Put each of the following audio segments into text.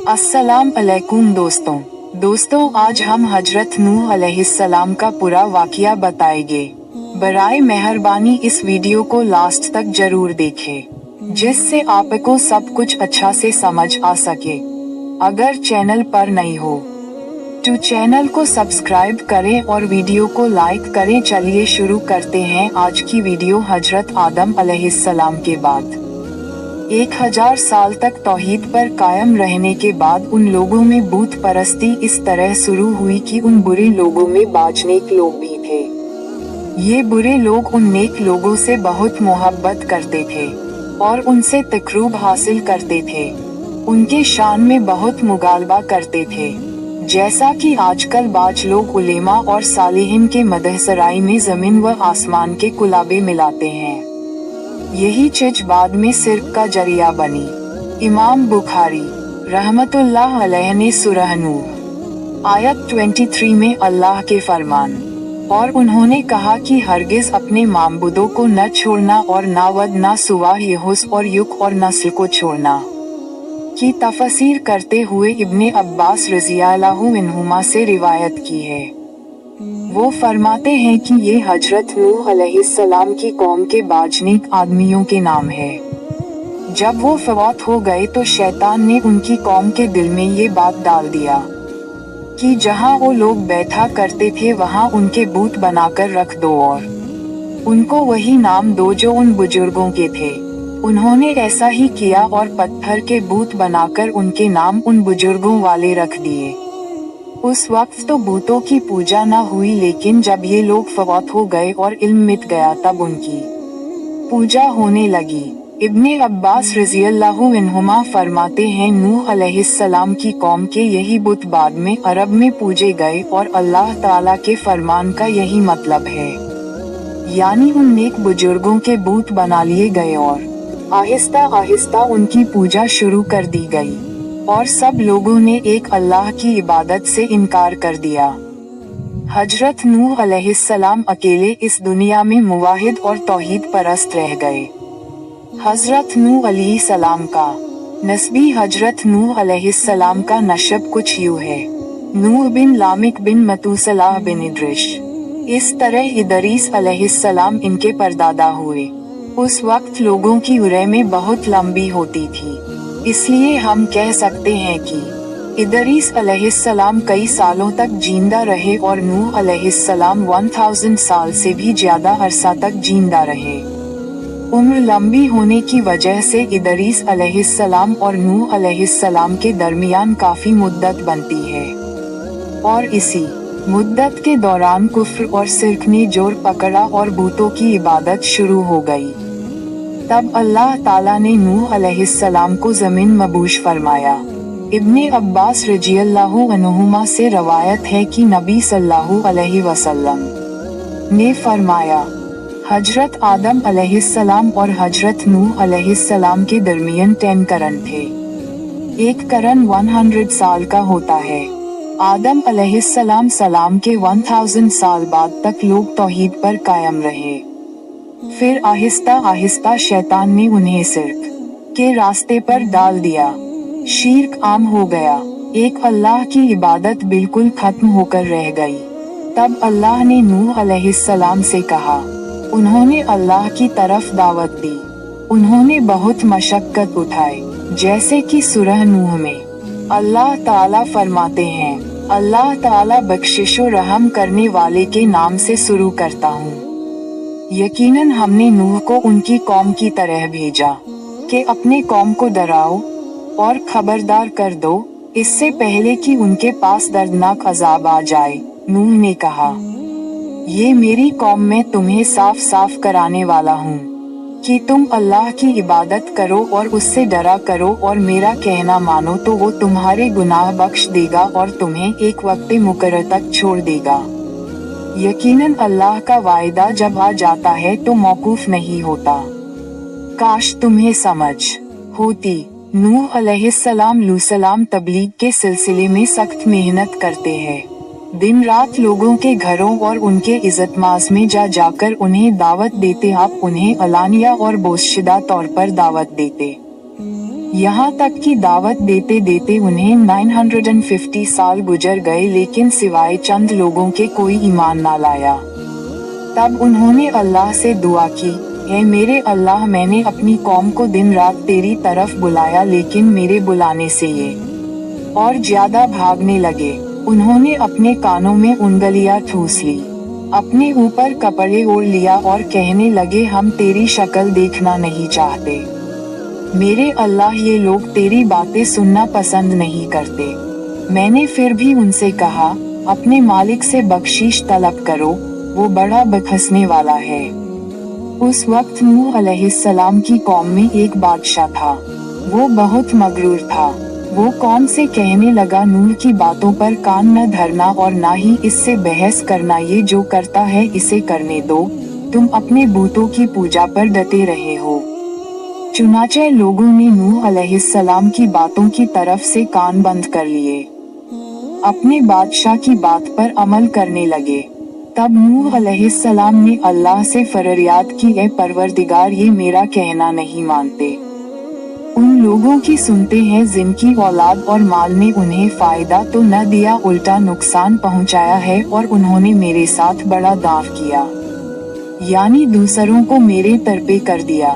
अस्सलाम अलैकुम दोस्तों आज हम हजरत नूह अलैहिस्सलाम का पूरा वाक़या बताएंगे। बराए मेहरबानी इस वीडियो को लास्ट तक जरूर देखें, जिससे आपको सब कुछ अच्छा से समझ आ सके। अगर चैनल पर नई हो तो चैनल को सब्सक्राइब करें और वीडियो को लाइक करें। चलिए शुरू करते हैं आज की वीडियो। हजरत आदम अलैहिस्सलाम के बाद 1000 साल तक तौहीद पर कायम रहने के बाद उन लोगों में बूत परस्ती इस तरह शुरू हुई कि उन बुरे लोगों में बाज नेक लोग भी थे। ये बुरे लोग उन नेक लोगों से बहुत मोहब्बत करते थे और उनसे तकरूब हासिल करते थे। उनके शान में बहुत मुगालबा करते थे, जैसा कि आजकल बाज लोग उलेमा और सालिहीन के मदहसराई में जमीन व आसमान के कुलाबे मिलाते हैं। यही चीज बाद में सिर्क का जरिया बनी। इमाम बुखारी रहमतुल्लाह अलैह ने सूरह नूह आयत 23 में अल्लाह के फरमान और उन्होंने कहा कि हरगिज अपने मामबूदों को न छोड़ना और ना वद ना सुवाह यहुस और युक और नस्ल को छोड़ना की तफसीर करते हुए इब्ने अब्बास रज़ियल्लाहु अन्हुमा से रिवायत की है। वो फरमाते हैं कि ये हजरत नूह अलैहिस्सलाम की कौम के बाजनेक आदमियों के नाम है। जब वो फौत हो गए तो शैतान ने उनकी कौम के दिल में ये बात डाल दिया कि जहाँ वो लोग बैठा करते थे वहाँ उनके बूत बनाकर रख दो और उनको वही नाम दो जो उन बुजुर्गों के थे। उन्होंने ऐसा ही किया और पत्थर के बूत बनाकर उनके नाम उन बुजुर्गों वाले रख दिए। उस वक्त तो बूतों की पूजा न हुई, लेकिन जब ये लोग फौत हो गए और इल्म मिट गया तब उनकी पूजा होने लगी। इब्ने अब्बास रज़ियल्लाहु अन्हुमा फरमाते हैं, नूह अलैहिस्सलाम की कौम के यही बुत बाद में अरब में पूजे गए और अल्लाह ताला के फरमान का यही मतलब है, यानी उन नेक बुजुर्गों के बूत बना लिए गए और आहिस्ता आहिस्ता उनकी पूजा शुरू कर दी गई और सब लोगों ने एक अल्लाह की इबादत से इनकार कर दिया। हजरत नूह अलैहिस्सलाम अकेले इस दुनिया में मुवाहिद और तौहीद परस्त रह गए। हजरत नूह अलैहिस्सलाम का नस्बी हजरत नूह अलैहिस्सलाम का नशब कुछ यूँ है, नूह बिन लामिक बिन मतूसलाह बिन इद्रिश। इस तरह इदरीस अलैहिस्सलाम इनके परदादा हुए। उस वक्त लोगों की उम्रें में बहुत लंबी होती थी, इसलिए हम कह सकते हैं कि इदरीस अलैहिस्सलाम कई सालों तक जिंदा रहे और नूह अलैहिस्सलाम 1000 साल से भी ज्यादा अरसा तक जिंदा रहे। उम्र लंबी होने की वजह से इदरीस अलैहिस्सलाम और नूह अलैहिस्सलाम के दरमियान काफी मुद्दत बनती है और इसी मुद्दत के दौरान कुफ्र और शिर्क ने जोर पकड़ा और बूतों की इबादत शुरू हो गई। तब अल्लाह ताला ने नूह अलैहिस्सलाम को जमीन मबूश फरमाया। इब्ने अब्बास रज़ियल्लाहु अन्हुमा से रवायत है कि नबी सल्लल्लाहु अलैहि वसल्लम ने फरमाया, हजरत आदम अलैहिस्सलाम और हजरत नूह अलैहिस्सलाम के दरमियान 10 करन थे। एक करन 100 साल का होता है। आदम अलैहिस्सलाम सलाम के 1000 साल बाद तक लोग तौहीद पर कायम रहे। फिर आहिस्ता आहिस्ता शैतान ने उन्हें शिर्क के रास्ते पर डाल दिया। शिर्क आम हो गया, एक अल्लाह की इबादत बिल्कुल खत्म होकर रह गई। तब अल्लाह ने नूह अलैहिस्सलाम से कहा। उन्होंने अल्लाह की तरफ दावत दी। उन्होंने बहुत मशक्कत उठाई, जैसे कि सूरह नूह में अल्लाह ताला फरमाते हैं, अल्लाह ताला बख्शिशो रहम करने वाले के नाम से शुरू करता हूँ। यकीनन हमने नूह को उनकी कौम की तरह भेजा कि अपने कौम को डराओ और खबरदार कर दो, इससे पहले कि उनके पास दर्दनाक अजाब आ जाए। नूह ने कहा, ये मेरी कौम में तुम्हें साफ साफ कराने वाला हूँ कि तुम अल्लाह की इबादत करो और उससे डरा करो और मेरा कहना मानो तो वो तुम्हारे गुनाह बख्श देगा और तुम्हें एक वक्त मुकर्रर तक छोड़ देगा। यकीनन अल्लाह का वायदा जब आ जाता है तो मौकूफ नहीं होता। काश तुम्हें समझ होती। नूह अलैहिस्सलाम तबलीग के सिलसिले में सख्त मेहनत करते हैं। दिन रात लोगों के घरों और उनके इज्जतमाज में जाकर उन्हें दावत देते। आप उन्हें अलानिया और बोशदा तौर पर दावत देते। यहाँ तक कि दावत देते देते उन्हें 950 साल गुजर गए, लेकिन सिवाय चंद लोगों के कोई ईमान ना लाया। तब उन्होंने अल्लाह से दुआ की, ऐ मेरे अल्लाह, मैंने अपनी कौम को दिन रात तेरी तरफ बुलाया, लेकिन मेरे बुलाने से ये और ज्यादा भागने लगे। उन्होंने अपने कानों में उंगलियां ठूस ली, अपने ऊपर कपड़े ओढ़ लिया और कहने लगे, हम तेरी शक्ल देखना नहीं चाहते। मेरे अल्लाह, ये लोग तेरी बातें सुनना पसंद नहीं करते। मैंने फिर भी उनसे कहा, अपने मालिक से बख्शीश तलब करो, वो बड़ा बख्शने वाला है। उस वक्त नूह अलैहिस्सलाम की कौम में एक बादशाह था। वो बहुत मगरूर था। वो कौम से कहने लगा, नूह की बातों पर कान न धरना और ना ही इससे बहस करना, ये जो करता है इसे करने दो, तुम अपने बूतों की पूजा पर डटे रहे हो। चुनाचे लोगों ने नूह अलैहिस्सलाम की बातों की तरफ से कान बंद कर लिए, अपने बादशाह की बात पर अमल करने लगे। तब नूह अलैहिस्सलाम ने अल्लाह से फरियाद की, ऐ परवरदिगार, ये मेरा कहना नहीं मानते। उन लोगों की सुनते हैं जिनकी औलाद और माल ने उन्हें फायदा तो न दिया, उल्टा नुकसान पहुंचाया है, और उन्होंने मेरे साथ बड़ा दाव किया, यानी दूसरों को मेरे तरपे कर दिया,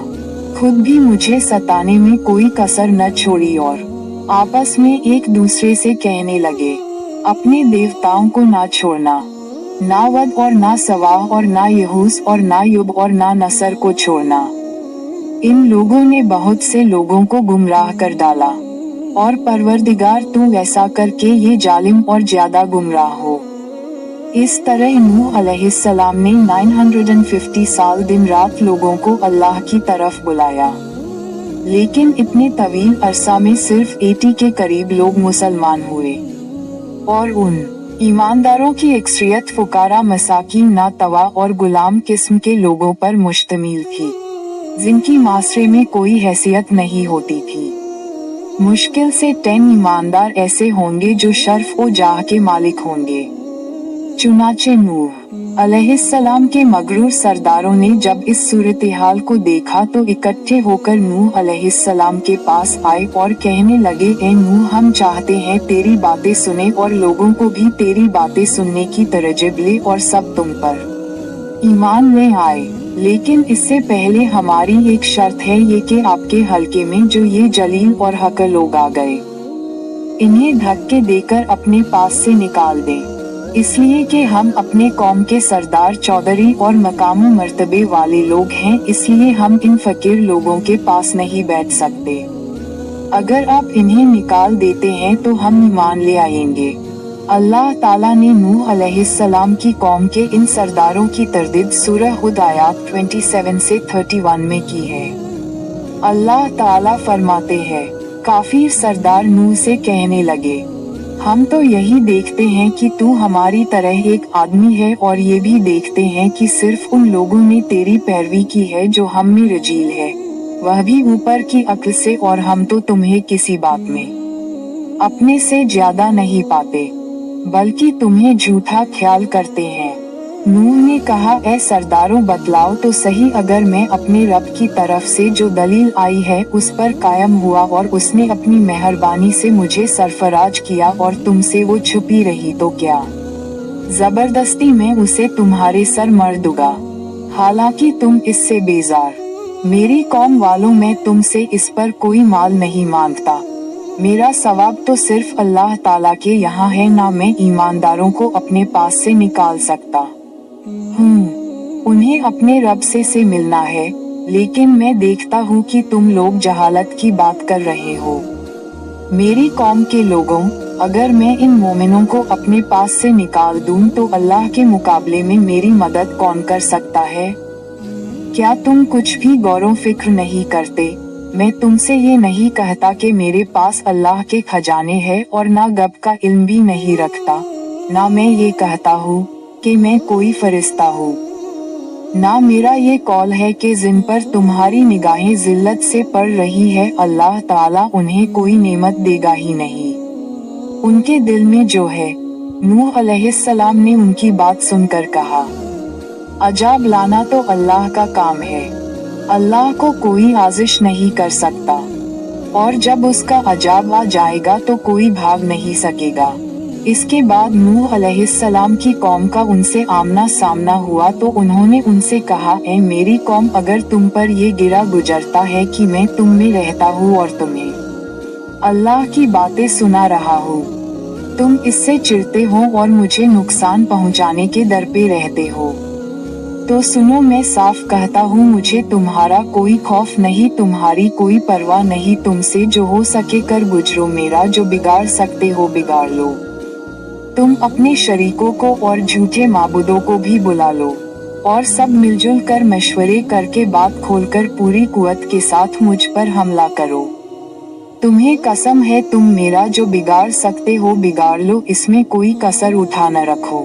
खुद भी मुझे सताने में कोई कसर न छोड़ी। और आपस में एक दूसरे से कहने लगे, अपने देवताओं को ना छोड़ना, ना वद और ना सवाह और ना यहूस और ना युब और ना नसर को छोड़ना। इन लोगों ने बहुत से लोगों को गुमराह कर डाला, और परवरदिगार तू ऐसा करके ये जालिम और ज्यादा गुमराह हो। इस तरह नूह अलैहिस्सलाम ने 950 साल दिन रात लोगों को अल्लाह की तरफ बुलाया, लेकिन इतने तवील अरसा में सिर्फ 80 के करीब लोग मुसलमान हुए, और उन ईमानदारों की अक्सरियत फुकारा, मसाकीन, नातवा और गुलाम किस्म के लोगों पर मुश्तमिल थी, जिनकी माशरे में कोई हैसियत नहीं होती थी। मुश्किल से 10 ईमानदार ऐसे होंगे जो शर्फ व जाह के मालिक होंगे। चुनाचे नूह अलैहिस्सलाम के मगरूर सरदारों ने जब इस सूरत-ए-हाल को देखा तो इकट्ठे होकर नूह अलैहिस्सलाम के पास आए और कहने लगे, ए नूह, हम चाहते हैं तेरी बातें सुने और लोगों को भी तेरी बातें सुनने की तरजीब ले, और सब तुम पर ईमान ले आए। लेकिन इससे पहले हमारी एक शर्त है, ये कि आपके हलके में जो ये जलील और हक़ लोग आ गए, इन्हें धक्के देकर अपने पास से निकाल दें, इसलिए कि हम अपने कौम के सरदार, चौधरी और मकाम मर्तबे वाले लोग हैं, इसलिए हम इन फकीर लोगों के पास नहीं बैठ सकते। अगर आप इन्हें निकाल देते हैं तो हम ईमान ले आएंगे। अल्लाह ताला ने नूह अलैहिस्सलाम की कौम के इन सरदारों की तरदीद सूरह हुद आयत 27 से 31 में की है। अल्लाह ताला फरमाते हैं, काफिर सरदार नूह से कहने लगे, हम तो यही देखते हैं कि तू हमारी तरह एक आदमी है, और ये भी देखते हैं कि सिर्फ उन लोगों ने तेरी पैरवी की है जो हम में रजील है, वह भी ऊपर की अक्ल से, और हम तो तुम्हें किसी बात में अपने से ज्यादा नहीं पाते, बल्कि तुम्हें झूठा ख्याल करते हैं। नूह ने कहा, ऐ सरदारों, बतलाओ तो सही, अगर मैं अपने रब की तरफ से जो दलील आई है उस पर कायम हुआ और उसने अपनी मेहरबानी से मुझे सरफराज किया और तुमसे वो छुपी रही, तो क्या जबरदस्ती मैं उसे तुम्हारे सर मर दूंगा, हालांकि तुम इससे बेजार। मेरी कौम वालों, मैं तुमसे इस पर कोई माल नहीं मांगता, मेरा सवाब तो सिर्फ अल्लाह ताला के यहाँ है, ना मैं ईमानदारों को अपने पास से निकाल सकता हूँ। उन्हें अपने रब से मिलना है, लेकिन मैं देखता हूँ कि तुम लोग जहालत की बात कर रहे हो। मेरी कौम के लोगों, अगर मैं इन मोमिनों को अपने पास से निकाल दूं तो अल्लाह के मुकाबले में मेरी मदद कौन कर सकता है? क्या तुम कुछ भी गौर फिक्र नहीं करते? मैं तुमसे ये नहीं कहता कि मेरे पास अल्लाह के खजाने हैं, और ना गब का इल्म भी नहीं रखता, ना मैं ये कहता हूँ कि मैं कोई फरिश्ता हूँ, ना मेरा ये कौल है कि जिन पर तुम्हारी निगाहें जिल्लत से पड़ रही है, अल्लाह ताला उन्हें कोई नेमत देगा ही नहीं। उनके दिल में जो है। नूह अलैहिस्सलाम ने उनकी बात सुनकर कहा, अजाब लाना तो अल्लाह का काम है, अल्लाह को कोई आजिश नहीं कर सकता। और जब उसका अजाब आ जाएगा तो कोई भाग नहीं सकेगा। इसके बाद नूह अलैहिस्सलाम की कौम का उनसे आमना सामना हुआ तो उन्होंने उनसे कहा, ऐ मेरी कौम, अगर तुम पर ये गिरा गुजरता है कि मैं तुम में रहता हूँ और तुम्हें अल्लाह की बातें सुना रहा हूँ, तुम इससे चिढ़ते हो और मुझे नुकसान पहुँचाने के डर पे रहते हो, तो सुनो, मैं साफ कहता हूँ, मुझे तुम्हारा कोई खौफ नहीं, तुम्हारी कोई परवाह नहीं, तुमसे जो हो सके कर गुजरो, मेरा जो बिगाड़ सकते हो बिगाड़ लो, तुम अपने शरीकों को और झूठे माबूदों को भी बुला लो और सब मिलजुल कर मशवरे करके बात खोलकर पूरी कुव्वत के साथ मुझ पर हमला करो। तुम्हें कसम है, तुम मेरा जो बिगाड़ सकते हो बिगाड़ लो, इसमें कोई कसर उठा न रखो,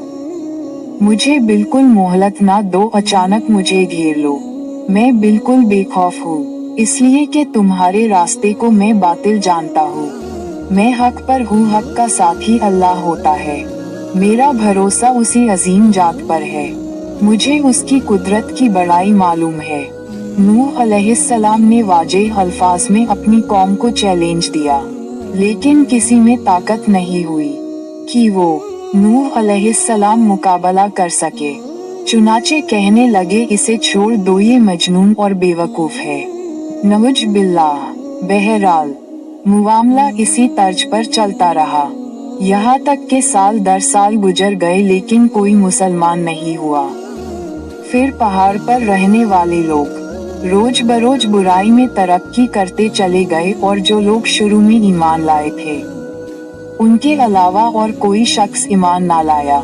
मुझे बिल्कुल मोहलत ना दो, अचानक मुझे घेर लो, मैं बिल्कुल बेखौफ हूँ, इसलिए कि तुम्हारे रास्ते को मैं बातिल जानता हूँ, मैं हक पर हूँ, हक का साथी अल्लाह होता है, मेरा भरोसा उसी अजीम जात पर है, मुझे उसकी कुदरत की बड़ाई मालूम है। नूह अलैहिस्सलाम ने वाज़ेह अल्फाज में अपनी कौम को चैलेंज दिया, लेकिन किसी में ताकत नहीं हुई कि वो नूह अलैहिस्सलाम मुकाबला कर सके। चुनाचे कहने लगे, इसे छोड़ दो, ये मजनून और बेवकूफ है, नऊज बिल्लाह। बहरहाल मुआमला इसी तर्ज पर चलता रहा, यहाँ तक के साल दर साल गुजर गए लेकिन कोई मुसलमान नहीं हुआ। फिर पहाड़ पर रहने वाले लोग रोज बरोज बुराई में तरक्की करते चले गए और जो लोग शुरू में ईमान लाए थे उनके अलावा और कोई शख्स ईमान ना लाया।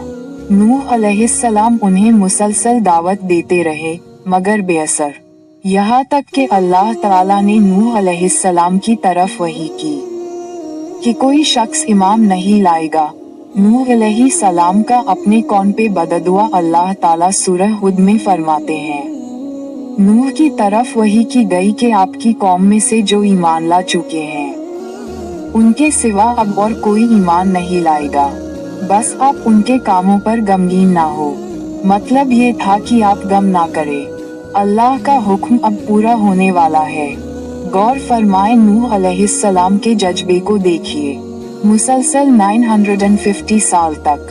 नूह अलैहिस्सलाम उन्हें मुसलसल दावत देते रहे मगर बेअसर, यहाँ तक कि अल्लाह ताला ने नूह अलैहिस्सलाम की तरफ वही की कि कोई शख्स ईमान नहीं लाएगा। नूह अलैहिस्सलाम का अपने कौम पे बददुआ अल्लाह ताला सूरह हुद में फरमाते हैं, नूह की तरफ वही की गई कि आपकी कौम में से जो ईमान ला चुके हैं उनके सिवा अब और कोई ईमान नहीं लाएगा, बस आप उनके कामों पर गमगीन ना हो। मतलब ये था कि आप गम ना करें, अल्लाह का हुक्म अब पूरा होने वाला है। गौर फरमाए, नूह अलैहिस्सलाम के जज्बे को देखिए, मुसलसल 950 साल तक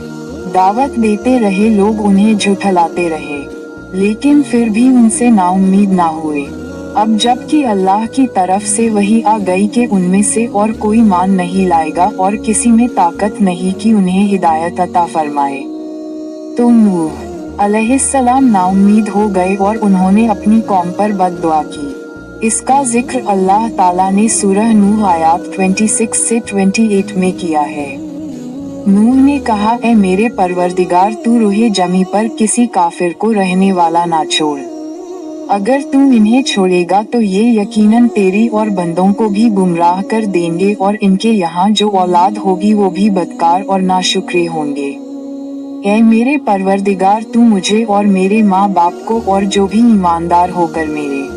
दावत देते रहे लोग, उन्हें झुठलाते रहे लेकिन फिर भी उनसे नाउम्मीद ना हुए। अब जबकि अल्लाह की तरफ से वही आ गई कि उनमें से और कोई मान नहीं लाएगा और किसी में ताकत नहीं कि उन्हें हिदायत अता फरमाए, तो नूह अलैहिस्सलाम नाउम्मीद हो गए और उन्होंने अपनी कौम पर बद्दुआ की। इसका जिक्र अल्लाह ताला ने सूरह नूह आयत 26 से 28 में किया है। नूह ने कहा, ऐ मेरे परवरदिगार, तू रूहे जमी पर किसी काफिर को रहने वाला ना छोड़, अगर तू इन्हें छोड़ेगा तो ये यकीनन तेरी और बंदों को भी गुमराह कर देंगे और इनके यहाँ जो औलाद होगी वो भी बदकार और नाशुक्रे होंगे। ऐ मेरे परवरदिगार, तू मुझे और मेरे माँ बाप को और जो भी ईमानदार होकर मेरे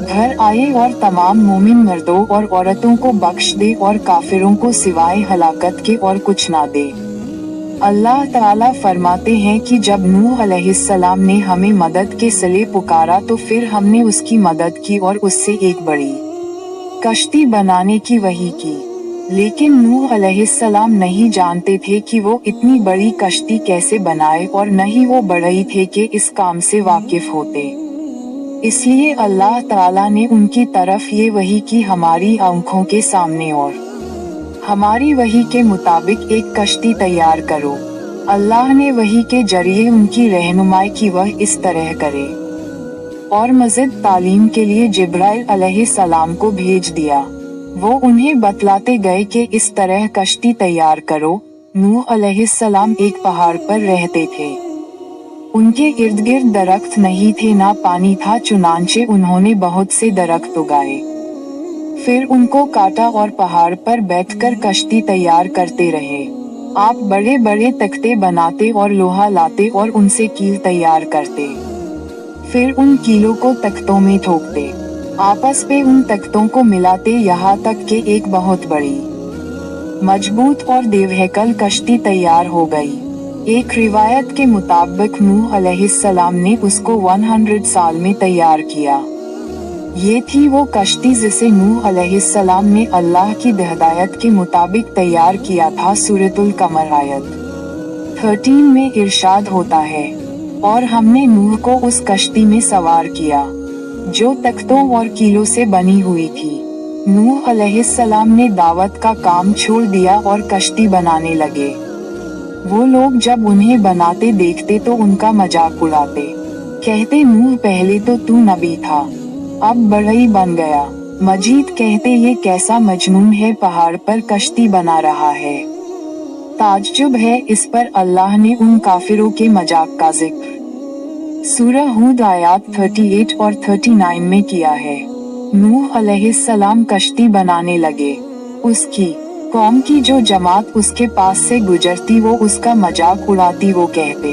घर आए और तमाम मोमिन मर्दों और औरतों को बख्श दे और काफिरों को सिवाय हलाकत के और कुछ ना दे। अल्लाह ताला फरमाते हैं कि जब नूह अलैहिस्सलाम ने हमें मदद के सिले पुकारा तो फिर हमने उसकी मदद की और उससे एक बड़ी कश्ती बनाने की वही की, लेकिन नूह अलैहिस्सलाम नहीं जानते थे कि वो इतनी बड़ी कश्ती कैसे बनाए और न ही वो बड़ई थे कि इस काम से वाकिफ होते। इसलिए अल्लाह ताला ने उनकी तरफ ये वही की, हमारी आंखों के सामने और हमारी वही के मुताबिक एक कश्ती तैयार करो। अल्लाह ने वही के जरिए उनकी रहनुमाई की, वह इस तरह करे, और मज़ीद तालीम के लिए जिब्राइल अलैहिस्सलाम को भेज दिया। वो उन्हें बतलाते गए कि इस तरह कश्ती तैयार करो। नूह अलैहिस्सलाम एक पहाड़ पर रहते थे, उनके इर्द गिर्द दरख्त नहीं थे, ना पानी था, चुनांचे उन्होंने बहुत से दरख्त उगाए, फिर उनको काटा और पहाड़ पर बैठकर कश्ती तैयार करते रहे। आप बड़े बड़े तख्ते बनाते और लोहा लाते और उनसे कील तैयार करते, फिर उन कीलों को तख्तों में ठोकते, आपस में उन तख्तों को मिलाते, यहाँ तक कि एक बहुत बड़ी मजबूत और देवहैकल कश्ती तैयार हो गई। एक रिवायत के मुताबिक नूह अलैहिस्सलाम ने उसको 100 साल में तैयार किया। ये थी वो कश्ती जिसे नूह अलैहिस्सलाम ने अल्लाह की हिदायत के मुताबिक तैयार किया था। सूरतुल कमर आयत 13 में इरशाद होता है, और हमने नूह को उस कश्ती में सवार किया जो तख्तों और कीलों से बनी हुई थी। नूह अलैहिस्सलाम ने दावत का काम छोड़ दिया और कश्ती बनाने लगे। वो लोग जब उन्हें बनाते देखते तो उनका मजाक उड़ाते, कहते नूह पहले तो तू नबी था, अब बढ़ई बन गया। मजीद कहते ये कैसा मजनून है, पहाड़ पर कश्ती बना रहा है। ताज्जुब है इस पर अल्लाह ने उन काफिरों के मजाक का जिक्र सूरह हूद आयत 38 और 39 में किया है। नूह अलैहिस्सलाम कश्ती बनाने लगे। उसकी कौम की जो जमात उसके पास से गुजरती वो उसका मजाक उड़ाती। वो कहते,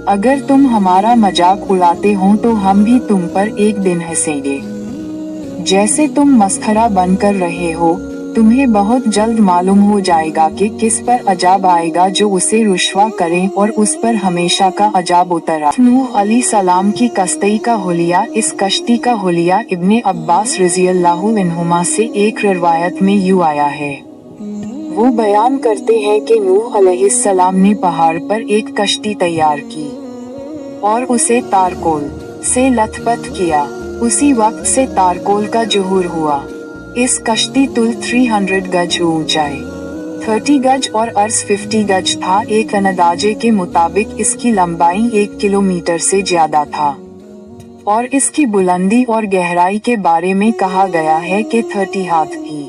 अगर तुम हमारा मजाक उड़ाते हो तो हम भी तुम पर एक दिन हंसेंगे। जैसे तुम मस्खरा बनकर रहे हो, तुम्हें बहुत जल्द मालूम हो जाएगा कि किस पर अजाब आएगा जो उसे रुश्वा करें और उस पर हमेशा का अजाब उतरा। नूह अलैहिस्सलाम की कश्ती का हुलिया। इस कश्ती का हुलिया इब्ने अब्बास रज़ियल्लाहु अन्हुमा से एक रिवायत में यूं आया है। वो बयान करते हैं कि नूह अलैहिस्सलाम ने पहाड़ पर एक कश्ती तैयार की और उसे तारकोल से लथपथ किया। उसी वक्त से तारकोल का ज़ुहूर हुआ। इस कश्ती तुल 300 गज ऊंचाई 30 गज और अर्ज 50 गज था। एक अंदाजे के मुताबिक इसकी लंबाई 1 किलोमीटर से ज्यादा था और इसकी बुलंदी और गहराई के बारे में कहा गया है कि 30 हाथ थी।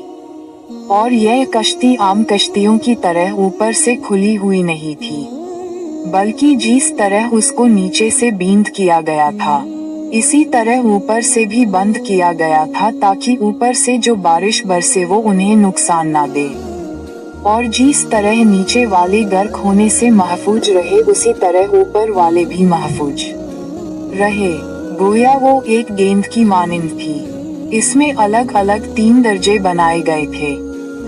और यह कश्ती आम कश्तियों की तरह ऊपर से खुली हुई नहीं थी, बल्कि जिस तरह उसको नीचे से बींद किया गया था, इसी तरह ऊपर से भी बंद किया गया था, ताकि ऊपर से जो बारिश बरसे वो उन्हें नुकसान ना दे। और जिस तरह नीचे वाले गर्क होने से महफूज रहे, उसी तरह ऊपर वाले भी महफूज रहे। गोया वो एक गेंद की मानिंद थी। इसमें अलग अलग 3 दर्जे बनाए गए थे।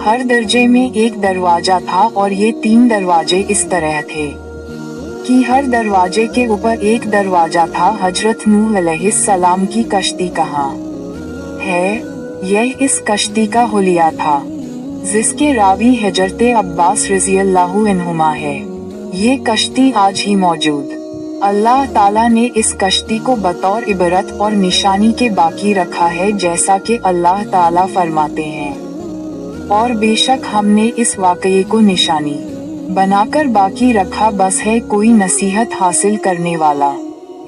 हर दर्जे में एक दरवाजा था और ये 3 दरवाजे इस तरह थे कि हर दरवाजे के ऊपर एक दरवाजा था। हजरत नूह अलैहिस्सलाम की कश्ती कहाँ है? यह इस कश्ती का हुलिया था, जिसके रावी हजरत अब्बास रज़ियल्लाहु अन्हुमा है। ये कश्ती आज ही मौजूद। अल्लाह ताला ने इस कश्ती को बतौर इबरत और निशानी के बाकी रखा है, जैसा कि अल्लाह ताला फरमाते हैं, और बेशक हमने इस वाक़ये को निशानी बनाकर बाकी रखा, बस है कोई नसीहत हासिल करने वाला।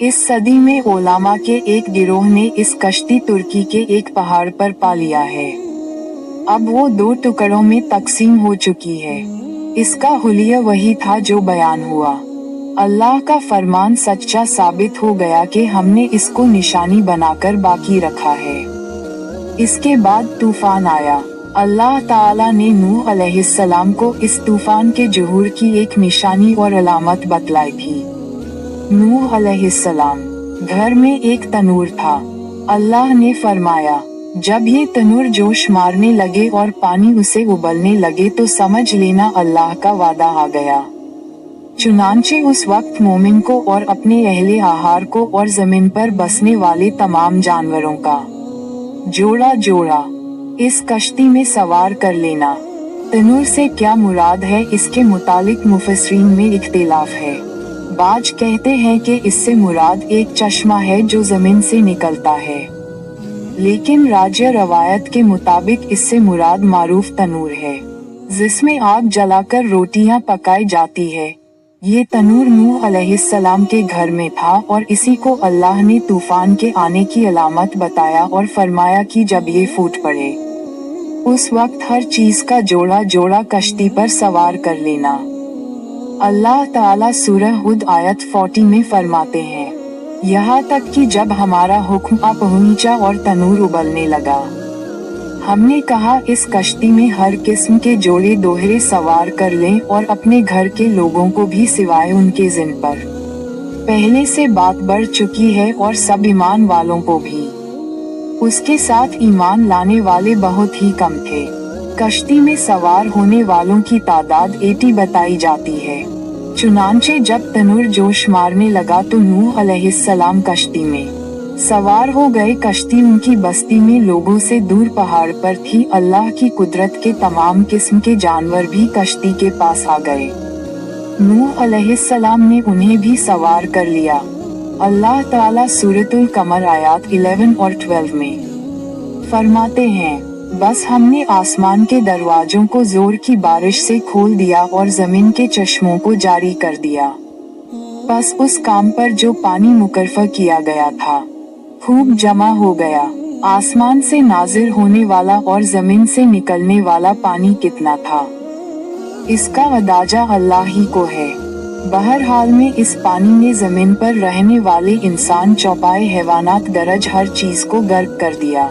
इस सदी में उलमा के एक गिरोह ने इस कश्ती तुर्की के एक पहाड़ पर पा लिया है। अब वो 2 टुकड़ों में तकसीम हो चुकी है। इसका हुलिया वही था जो बयान हुआ। अल्लाह का फरमान सच्चा साबित हो गया कि हमने इसको निशानी बनाकर बाकी रखा है। इसके बाद तूफान आया। अल्लाह ताला ने नूह अलैहिस्सलाम को इस तूफान के ज़ुहूर की एक निशानी और अलामत बतलाई थी। नूह अलैहिस्सलाम घर में एक तनूर था। अल्लाह ने फरमाया, जब ये तनूर जोश मारने लगे और पानी उसे उबलने लगे तो समझ लेना अल्लाह का वादा आ गया। चुनांचे उस वक्त मोमिन को और अपने अहले आहार को और जमीन पर बसने वाले तमाम जानवरों का जोड़ा जोड़ा इस कश्ती में सवार कर लेना। तनूर से क्या मुराद है, इसके मुतालिक मुफस्सिरीन में इख्तिलाफ है। बाज कहते हैं कि इससे मुराद एक चश्मा है जो जमीन से निकलता है, लेकिन राजा रवायत के मुताबिक इससे मुराद मारूफ तनूर है, जिसमें आग जलाकर रोटियां पकाई जाती है। ये तनूर नूह अलैहिस्सलाम के घर में था और इसी को अल्लाह ने तूफान के आने की अलामत बताया और फरमाया कि जब ये फूट पड़े उस वक्त हर चीज का जोड़ा जोड़ा कश्ती पर सवार कर लेना। अल्लाह ताला सूरह हुद आयत 40 में फरमाते हैं, यहाँ तक कि जब हमारा हुक्म आ पहुंचा और तनूर उबलने लगा, हमने कहा इस कश्ती में हर किस्म के जोड़े दोहरे सवार कर लें और अपने घर के लोगों को भी सिवाय उनके जिन पर पहले से बात बढ़ चुकी है और सब ईमान वालों को भी। उसके साथ ईमान लाने वाले बहुत ही कम थे। कश्ती में सवार होने वालों की तादाद 80 बताई जाती है। चुनांचे जब तनूर जोश मारने लगा तो नूह अलैहिस्सलाम कश्ती में सवार हो गए। कश्ती उनकी बस्ती में लोगों से दूर पहाड़ पर थी। अल्लाह की कुदरत के तमाम किस्म के जानवर भी कश्ती के पास आ गए। नूह अलैहिस्सलाम ने उन्हें भी सवार कर लिया। अल्लाह ताला सूरतुल कमर आयत 11 और 12 में फरमाते हैं, बस हमने आसमान के दरवाजों को जोर की बारिश से खोल दिया और जमीन के चश्मों को जारी कर दिया। बस उस काम पर जो पानी मुकर्रर किया गया था खूब जमा हो गया। आसमान से नाजिल होने वाला और जमीन से निकलने वाला पानी कितना था, इसका अंदाजा अल्लाह ही को है। बहरहाल में इस पानी ने जमीन पर रहने वाले इंसान, चौपाए, हैवानात, गरज हर चीज को गर्क कर दिया।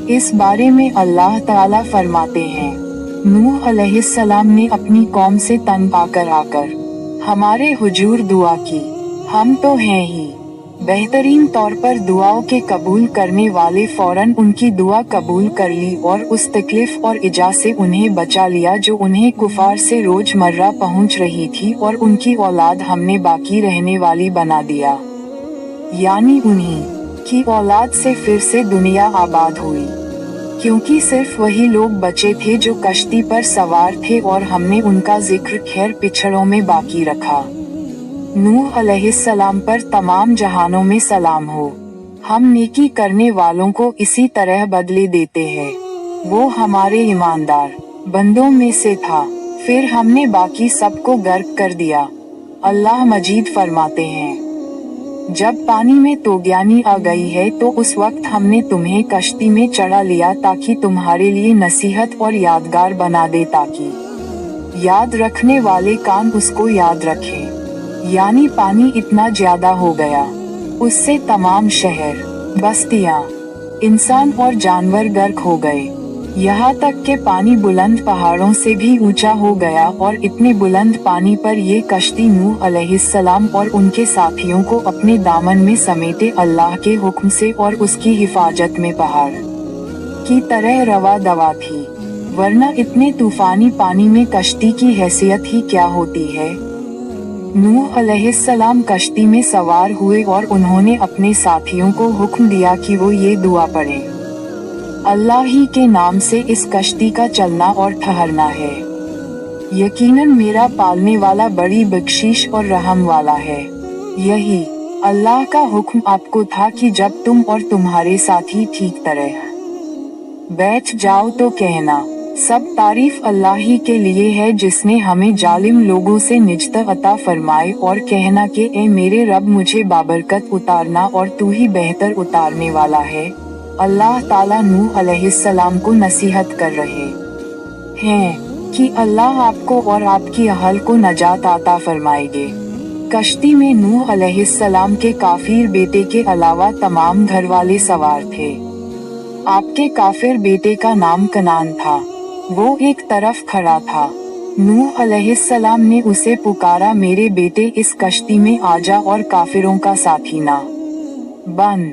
इस बारे में अल्लाह ताला फरमाते हैं, नूह अलैहिस्सलाम ने अपनी कौम से तंग आकर हमारे हुजूर दुआ की, हम तो हैं ही बेहतरीन तौर पर दुआओं के कबूल करने वाले। फौरन उनकी दुआ कबूल कर ली और उस तकलीफ और इजा से उन्हें बचा लिया जो उन्हें कुफार से रोजमर्रा पहुंच रही थी, और उनकी औलाद हमने बाकी रहने वाली बना दिया, यानी उन्हीं की औलाद से फिर से दुनिया आबाद हुई, क्योंकि सिर्फ वही लोग बचे थे जो कश्ती पर सवार थे, और हमने उनका जिक्र खैर पिछड़ों में बाकी रखा। नूह अलैहिस्सलाम पर तमाम जहानों में सलाम हो। हम नेकी करने वालों को इसी तरह बदले देते हैं। वो हमारे ईमानदार बंदों में से था, फिर हमने बाकी सबको गर्क कर दिया। अल्लाह मजीद फरमाते हैं, जब पानी में तोगयानी आ गई है तो उस वक्त हमने तुम्हें कश्ती में चढ़ा लिया ताकि तुम्हारे लिए नसीहत और यादगार बना दे, ताकि याद रखने वाले कान उसको याद रखें। यानी पानी इतना ज्यादा हो गया, उससे तमाम शहर, बस्तियां, इंसान और जानवर गर्क हो गए। यहाँ तक के पानी बुलंद पहाड़ों से भी ऊंचा हो गया, और इतने बुलंद पानी पर ये कश्ती नूह अलैहिस्सलाम और उनके साथियों को अपने दामन में समेटे अल्लाह के हुक्म से और उसकी हिफाजत में पहाड़ की तरह रवा दवा थी। वरना इतने तूफानी पानी में कश्ती की हैसियत ही क्या होती है। नूह अलैहिस्सलाम कश्ती में सवार हुए और उन्होंने अपने साथियों को हुक्म दिया कि वो ये दुआ पढ़ें, अल्लाह ही के नाम से इस कश्ती का चलना और ठहरना है। यकीनन मेरा पालने वाला बड़ी बख्शीश और रहम वाला है। यही अल्लाह का हुक्म आपको था कि जब तुम और तुम्हारे साथी ठीक तरह बैठ जाओ तो कहना, सब तारीफ अल्लाह ही के लिए है जिसने हमें जालिम लोगों से निजात अता फरमाए, और कहना कि ए मेरे रब मुझे बाबरकत उतारना और तू ही बेहतर उतारने वाला है। अल्लाह ताला नूह अलैहिस्सलाम को नसीहत कर रहे हैं कि अल्लाह आपको और आपकी अहल को नजात अता फरमाएंगे। कश्ती में नूह अलैहिस्सलाम के काफिर बेटे के अलावा तमाम घर वाले सवार थे। आपके काफिर बेटे का नाम कनान था। वो एक तरफ खड़ा था। नूह अलैहिस्सलाम ने उसे पुकारा, मेरे बेटे इस कश्ती में आजा और काफिरों का साथी ना बन।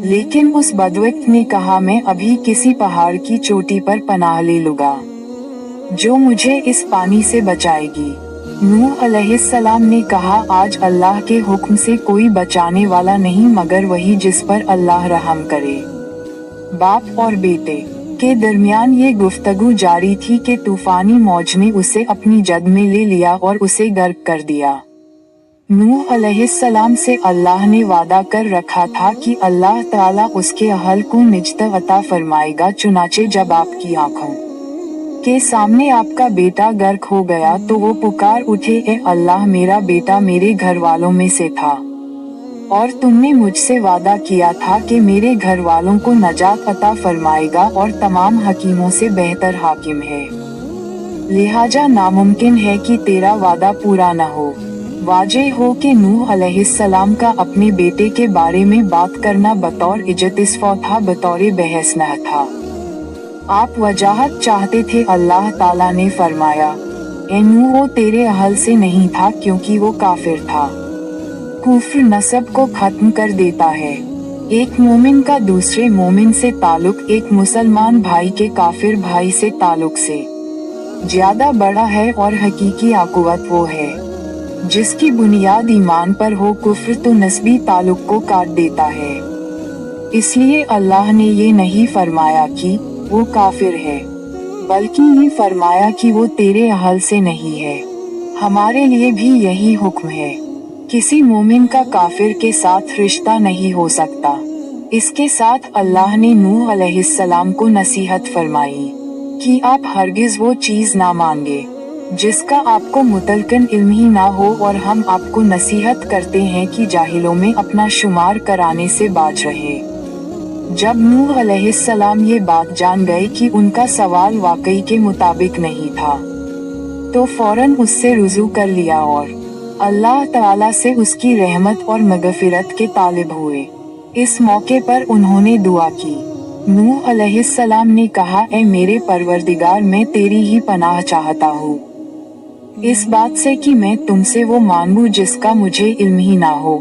लेकिन उस बदबख्त ने कहा, मैं अभी किसी पहाड़ की चोटी पर पनाह ले लूंगा जो मुझे इस पानी से बचाएगी। नूह अलैहिस्सलाम ने कहा, आज अल्लाह के हुक्म से कोई बचाने वाला नहीं मगर वही जिस पर अल्लाह रहम करे। बाप और बेटे के दरमियान ये गुफ्तगू जारी थी कि तूफानी मौज ने उसे अपनी जद में ले लिया और उसे गर्क कर दिया। नूह अलैहिस्सलाम से अल्लाह ने वादा कर रखा था कि अल्लाह ताला उसके अहल को निजात अता फरमाएगा। चुनाचे जब आपकी आंखों के सामने आपका बेटा गर्क हो गया तो वो पुकार उठे, ए अल्लाह मेरा बेटा मेरे घर वालों में से था और तुमने मुझसे वादा किया था कि मेरे घर वालों को नजात अता फरमाएगा और तमाम हकीमों से बेहतर हाकिम है, लिहाजा नामुमकिन है कि तेरा वादा पूरा न हो। वाजे हो कि नूह अलैहिस्सलाम का अपने बेटे के बारे में बात करना बतौर इज्तिस्फा था, बतौर बहस न था। आप वजाहत चाहते थे। अल्लाह ताला ने फरमाया, ए नूह वो तेरे अहल से नहीं था क्योंकि वो काफिर था। कुफ्र नसब को खत्म कर देता है। एक मोमिन का दूसरे मोमिन से ताल्लुक एक मुसलमान भाई के काफिर भाई से ताल्लुक से ज्यादा बड़ा है, और हकीकी आकुवत वो है जिसकी बुनियाद ईमान पर हो। कुफ्र तो नस्बी ताल्लुक को काट देता है। इसलिए अल्लाह ने ये नहीं फरमाया कि वो काफिर है, बल्कि ये फरमाया कि वो तेरे अहल से नहीं है। हमारे लिए भी यही हुक्म है, किसी मोमिन का काफिर के साथ रिश्ता नहीं हो सकता। इसके साथ अल्लाह ने नूह अलैहिस्सलाम को नसीहत फरमाई कि आप हरगिज वो चीज ना मांगे जिसका आपको मुतलकन इल्म ही ना हो, और हम आपको नसीहत करते हैं कि जाहिलों में अपना शुमार कराने से बाज रहे। जब नूह अलैहिस्सलाम ये बात जान गए कि उनका सवाल वाकई के मुताबिक नहीं था, तो फौरन उससे रुजू कर लिया और अल्लाह ताला से उसकी रहमत और मगफिरत के तालिब हुए। इस मौके पर उन्होंने दुआ की। नूह अलैहिस्सलाम ने कहा, ऐ मेरे परवरदिगार, मैं तेरी ही पनाह चाहता हूँ इस बात से कि मैं तुमसे वो मांगू जिसका मुझे इल्म ही ना हो।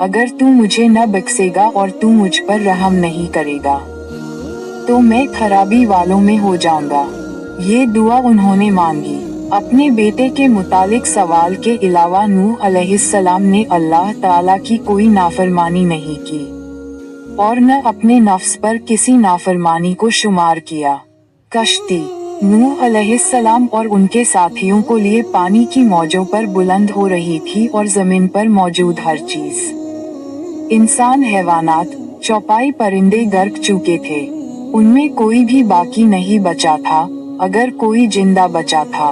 अगर तू मुझे न बख्शेगा और तू मुझ पर रहम नहीं करेगा तो मैं खराबी वालों में हो जाऊंगा। ये दुआ उन्होंने मांगी। अपने बेटे के मुतालिक सवाल के अलावा नूह अलैहिस्सलाम ने अल्लाह ताला की कोई नाफरमानी नहीं की और न अपने नफ्स पर किसी नाफरमानी को शुमार किया। कश्ती नूह अलैहिस्सलाम और उनके साथियों को लिए पानी की मौजों पर बुलंद हो रही थी और जमीन पर मौजूद हर चीज, इंसान, हैवानात, चौपाई, परिंदे गर्क चुके थे। उनमें कोई भी बाकी नहीं बचा था। अगर कोई जिंदा बचा था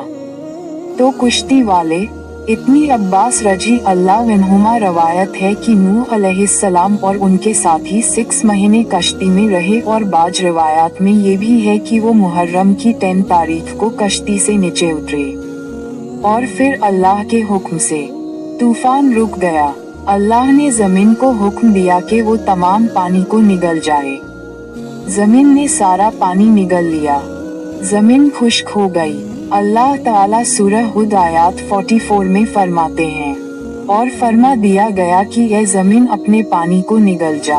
तो कुश्ती वाले। इतनी अब्बास रजी अल्लाह अन्हुमा रवायत है कि नूह अलैहिस्सलाम और उनके साथी 6 महीने कश्ती में रहे, और बाज रिवायात में ये भी है कि वो मुहर्रम की 10 तारीख को कश्ती से नीचे उतरे और फिर अल्लाह के हुक्म से तूफान रुक गया। अल्लाह ने जमीन को हुक्म दिया कि वो तमाम पानी को निगल जाए। जमीन ने सारा पानी निगल लिया। जमीन खुश्क हो गई। अल्लाह ताला सूरह हुद आयत 44 में फरमाते हैं, और फरमा दिया गया कि ये जमीन अपने पानी को निगल जा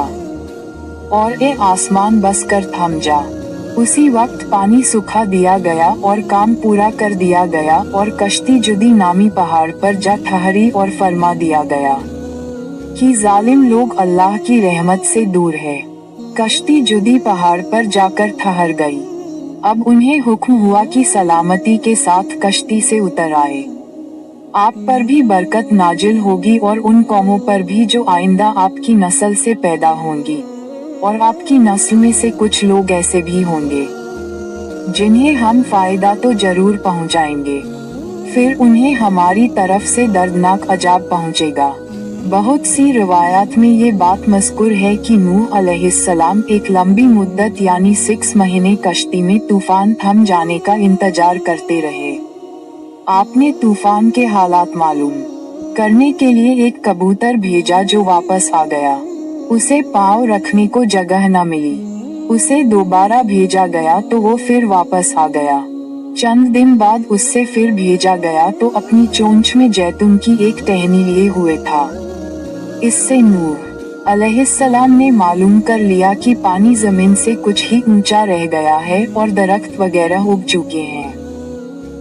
और ए आसमान बस कर थम जा। उसी वक्त पानी सुखा दिया गया और काम पूरा कर दिया गया, और कश्ती जुदी नामी पहाड़ पर जा ठहरी, और फरमा दिया गया कि जालिम लोग अल्लाह की रहमत से दूर है। कश्ती जुदी पहाड़ पर जाकर ठहर गई। अब उन्हें हुक्म हुआ कि सलामती के साथ कश्ती से उतर आए। आप पर भी बरकत नाजिल होगी और उन कौमों पर भी जो आइंदा आपकी नस्ल से पैदा होंगी, और आपकी नस्ल में से कुछ लोग ऐसे भी होंगे जिन्हें हम फायदा तो जरूर पहुंचाएंगे, फिर उन्हें हमारी तरफ से दर्दनाक अजाब पहुंचेगा। बहुत सी रिवायात में ये बात मज़कूर है कि नूह अलैहिस्सलाम एक लंबी मुद्दत यानी 6 महीने कश्ती में तूफान थम जाने का इंतजार करते रहे। आपने तूफान के हालात मालूम करने के लिए एक कबूतर भेजा जो वापस आ गया। उसे पाँव रखने को जगह न मिली। उसे दोबारा भेजा गया तो वो फिर वापस आ गया। चंद दिन बाद उससे फिर भेजा गया तो अपनी चोंच में जैतून की एक टहनी लिए हुए था। इससे नूह अलैहिस्सलाम ने मालूम कर लिया कि पानी जमीन से कुछ ही ऊंचा रह गया है और दरख्त वगैरह उग चुके हैं।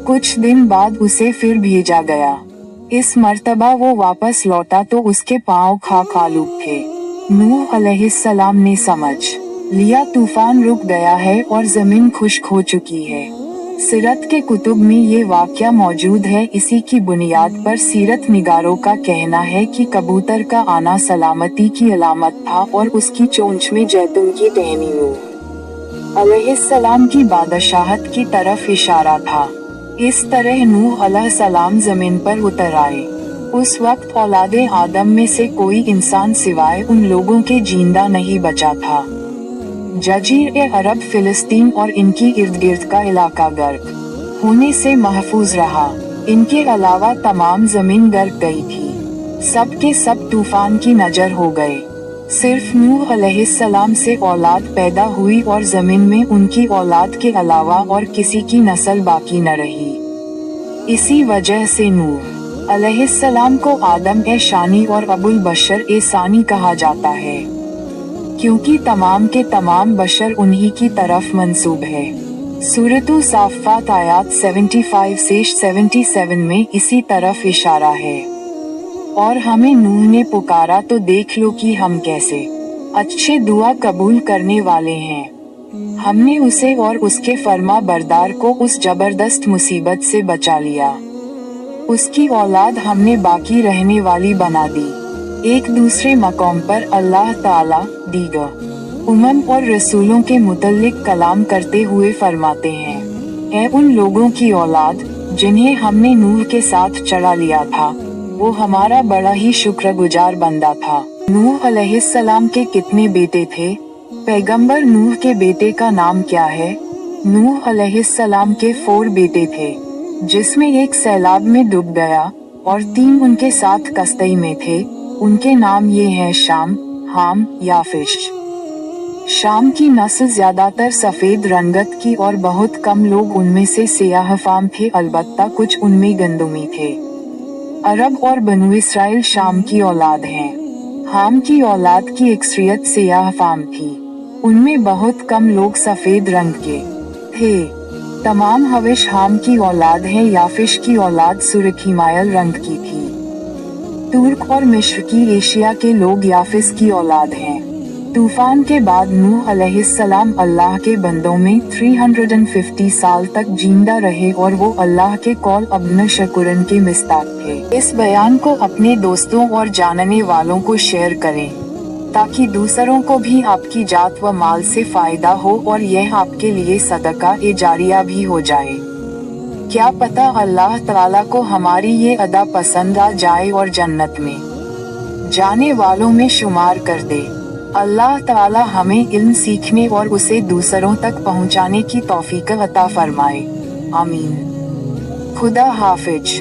कुछ दिन बाद उसे फिर भेजा गया। इस मर्तबा वो वापस लौटा तो उसके पाँव खाक आलूद थे। नूह अलैहिस्सलाम ने समझ लिया तूफान रुक गया है और जमीन खुश्क हो चुकी है। सीरत के कुतुब में ये वाक़या मौजूद है। इसी की बुनियाद पर सीरत निगारों का कहना है कि कबूतर का आना सलामती की अलामत था और उसकी चोंच में जैतून की टहनी नूह अलैहिस्सलाम की बादशाहत की तरफ इशारा था। इस तरह नूह अलैहिस्सलाम जमीन पर उतर आए। उस वक्त औलादे आदम में से कोई इंसान सिवाय उन लोगों के जिंदा नहीं बचा था। जजीरे अरब, फिलिस्तीन और इनकी इर्द गिर्द का इलाका गर्क होने से महफूज रहा। इनके अलावा तमाम जमीन गर्क गई थी। सब के सब तूफान की नजर हो गए। सिर्फ नूह अलैहिस्सलाम से औलाद पैदा हुई और जमीन में उनकी औलाद के अलावा और किसी की नस्ल बाकी न रही। इसी वजह से नूह अलैहिस्सलाम को आदम ए शानी और अबुल बशर ए सानी कहा जाता है, क्योंकि तमाम के तमाम बशर उन्हीं की तरफ मंसूब है। सूरतु साफ़ात आयत 75 से 77 में इसी तरफ इशारा है। और हमें नूह ने पुकारा तो देख लो कि हम कैसे अच्छे दुआ कबूल करने वाले हैं। हमने उसे और उसके फर्मा बरदार को उस जबरदस्त मुसीबत से बचा लिया। उसकी औलाद हमने बाकी रहने वाली बना दी। एक दूसरे मकाम पर अल्लाह ताला दीगर उमम और रसूलों के मुतल्लिक कलाम करते हुए फरमाते हैं, ऐ उन लोगों की औलाद जिन्हें हमने नूह के साथ चढ़ा लिया था, वो हमारा बड़ा ही शुक्रगुजार बंदा था। नूह अलैहिस्सलाम के कितने बेटे थे? पैगंबर नूह के बेटे का नाम क्या है? नूह अलैहिस्सलाम के 4 बेटे थे, जिसमें एक सैलाब में डूब गया और 3 उनके साथ कश्ती में थे। उनके नाम ये हैं शाम, हाम, याफिश। शाम की नस्ल ज्यादातर सफेद रंगत की और बहुत कम लोग उनमें से सियाह फाम थे, अलबत्ता कुछ उनमें गंदुमी थे। अरब और बनु इसराइल शाम की औलाद हैं। हाम की औलाद की अक्सरियत सियाह फाम थी, उनमें बहुत कम लोग सफेद रंग के थे। तमाम हविश हाम की औलाद हैं। याफिश की औलाद सुर्खीमायल रंग की थी। तुर्क और मशरकी एशिया के लोग याफिस की औलाद हैं। तूफान के बाद नूह अलैहिस्सलाम अल्लाह के बंदों में 350 साल तक जिंदा रहे और वो अल्लाह के कौल अब्न शकुरन के मिस्ताक थे। इस बयान को अपने दोस्तों और जानने वालों को शेयर करें, ताकि दूसरों को भी आपकी जात व माल से फायदा हो और यह आपके लिए सदका ए जारिया भी हो जाए। क्या पता अल्लाह ताला को हमारी ये अदा पसंद आ जाए और जन्नत में जाने वालों में शुमार कर दे। अल्लाह ताला हमें इल्म सीखने और उसे दूसरों तक पहुंचाने की तौफीक अता फरमाए। आमीन। खुदा हाफिज।